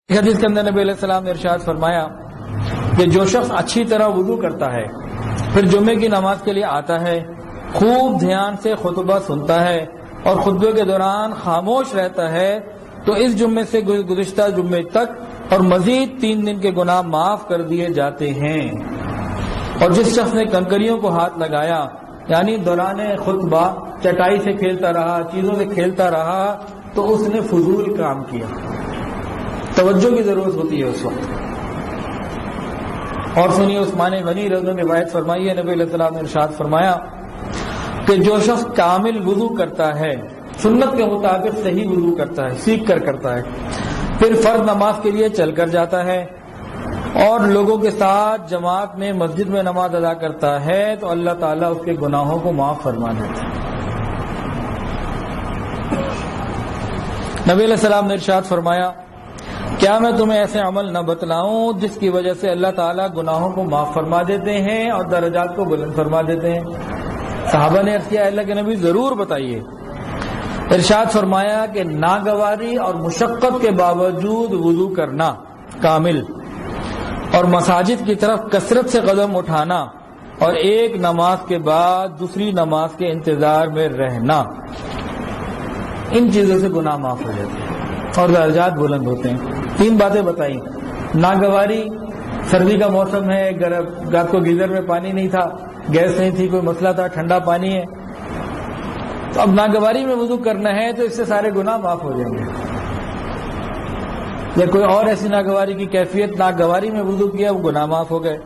حدیث کے اندر نبی علیہ السلام نے ارشاد فرمایا کہ جو شخص اچھی طرح وضو کرتا ہے پھر جمعے کی نماز کے لیے آتا ہے، خوب دھیان سے خطبہ سنتا ہے اور خطبے کے دوران خاموش رہتا ہے تو اس جمعے سے گزشتہ جمعے تک اور مزید 3 دن کے گناہ معاف کر دیے جاتے ہیں۔ اور جس شخص نے کنکریوں کو ہاتھ لگایا یعنی دوران خطبہ چٹائی سے کھیلتا رہا، چیزوں سے کھیلتا رہا، تو اس نے فضول کام کیا۔ توجہ کی ضرورت ہوتی ہے اس وقت۔ اور سنیے عثمان غنی رضی اللہ عنہ نے روایت فرمائی ہے، نبی علیہ السلام نے ارشاد فرمایا کہ جو شخص کامل وضو کرتا ہے، سنت کے مطابق صحیح وضو کرتا ہے، سیکھ کر کرتا ہے، پھر فرض نماز کے لیے چل کر جاتا ہے اور لوگوں کے ساتھ جماعت میں مسجد میں نماز ادا کرتا ہے تو اللہ تعالیٰ اس کے گناہوں کو معاف فرما دیتا ہے۔ نبی علیہ السلام نے ارشاد فرمایا کیا میں تمہیں ایسے عمل نہ بتلاؤں جس کی وجہ سے اللہ تعالیٰ گناہوں کو معاف فرما دیتے ہیں اور درجات کو بلند فرما دیتے ہیں؟ صحابہ نے عرض کیا اللہ کے نبی ضرور بتائیے۔ ارشاد فرمایا کہ ناگواری اور مشقت کے باوجود وضو کرنا کامل، اور مساجد کی طرف کثرت سے قدم اٹھانا، اور ایک نماز کے بعد دوسری نماز کے انتظار میں رہنا، ان چیزوں سے گناہ معاف ہو جاتے ہیں اور درجات بلند ہوتے ہیں۔ 3 باتیں بتائیں۔ ناگواری، سردی کا موسم ہے، رات کو گیزر میں پانی نہیں تھا، گیس نہیں تھی، کوئی مسئلہ تھا، ٹھنڈا پانی ہے، تو اب ناگواری میں وضو کرنا ہے تو اس سے سارے گناہ معاف ہو جائیں گے۔ یا کوئی اور ایسی ناگواری کی کیفیت، ناگواری میں وضو کیا، وہ گناہ معاف ہو گئے۔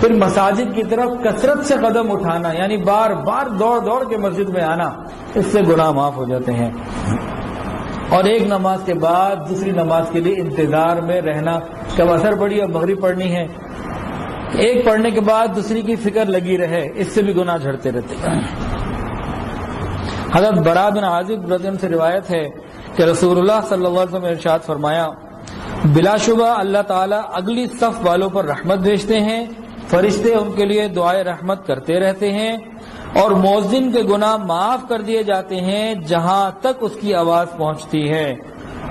پھر مساجد کی طرف کثرت سے قدم اٹھانا یعنی بار بار دوڑ کے مسجد میں آنا، اس سے گناہ معاف ہو جاتے ہیں۔ اور ایک نماز کے بعد دوسری نماز کے لیے انتظار میں رہنا، کب عصر پڑھی اور مغرب پڑھنی ہے، ایک پڑھنے کے بعد دوسری کی فکر لگی رہے، اس سے بھی گناہ جھڑتے رہتے ہیں۔ حضرت براء بن عازب رضی اللہ عنہ سے روایت ہے کہ رسول اللہ صلی اللہ علیہ وسلم نے ارشاد فرمایا بلا شبہ اللہ تعالیٰ اگلی صف والوں پر رحمت بھیجتے ہیں، فرشتے ان کے لیے دعائے رحمت کرتے رہتے ہیں، اور مؤذن کے گناہ معاف کر دیے جاتے ہیں جہاں تک اس کی آواز پہنچتی ہے۔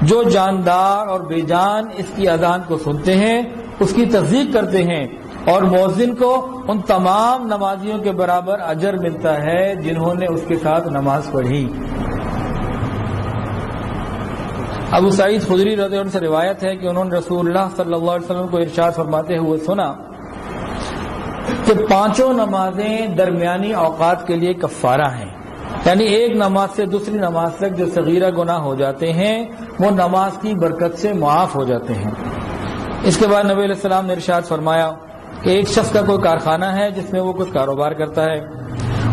جو جاندار اور بے جان اس کی اذان کو سنتے ہیں اس کی تصدیق کرتے ہیں، اور مؤذن کو ان تمام نمازیوں کے برابر اجر ملتا ہے جنہوں نے اس کے ساتھ نماز پڑھی۔ ابو سعید خدری رضی اللہ عنہ سے روایت ہے کہ انہوں نے رسول اللہ صلی اللہ علیہ وسلم کو ارشاد فرماتے ہوئے سنا کہ 5 نمازیں درمیانی اوقات کے لیے کفارہ ہیں، یعنی ایک نماز سے دوسری نماز تک جو صغیرہ گناہ ہو جاتے ہیں وہ نماز کی برکت سے معاف ہو جاتے ہیں۔ اس کے بعد نبی علیہ السلام نے ارشاد فرمایا کہ ایک شخص کا کوئی کارخانہ ہے جس میں وہ کچھ کاروبار کرتا ہے،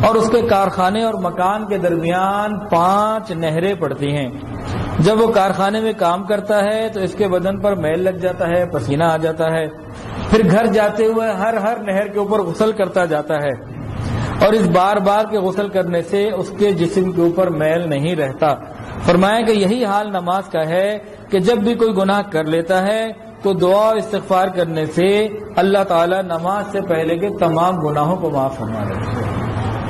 اور اس کے کارخانے اور مکان کے درمیان 5 نہریں پڑتی ہیں۔ جب وہ کارخانے میں کام کرتا ہے تو اس کے بدن پر میل لگ جاتا ہے، پسینہ آ جاتا ہے، پھر گھر جاتے ہوئے ہر نہر کے اوپر غسل کرتا جاتا ہے، اور اس بار بار کے غسل کرنے سے اس کے جسم کے اوپر میل نہیں رہتا۔ فرمایا کہ یہی حال نماز کا ہے کہ جب بھی کوئی گناہ کر لیتا ہے تو دعا و استغفار کرنے سے اللہ تعالیٰ نماز سے پہلے کے تمام گناہوں کو معاف فرما دیتا ہے۔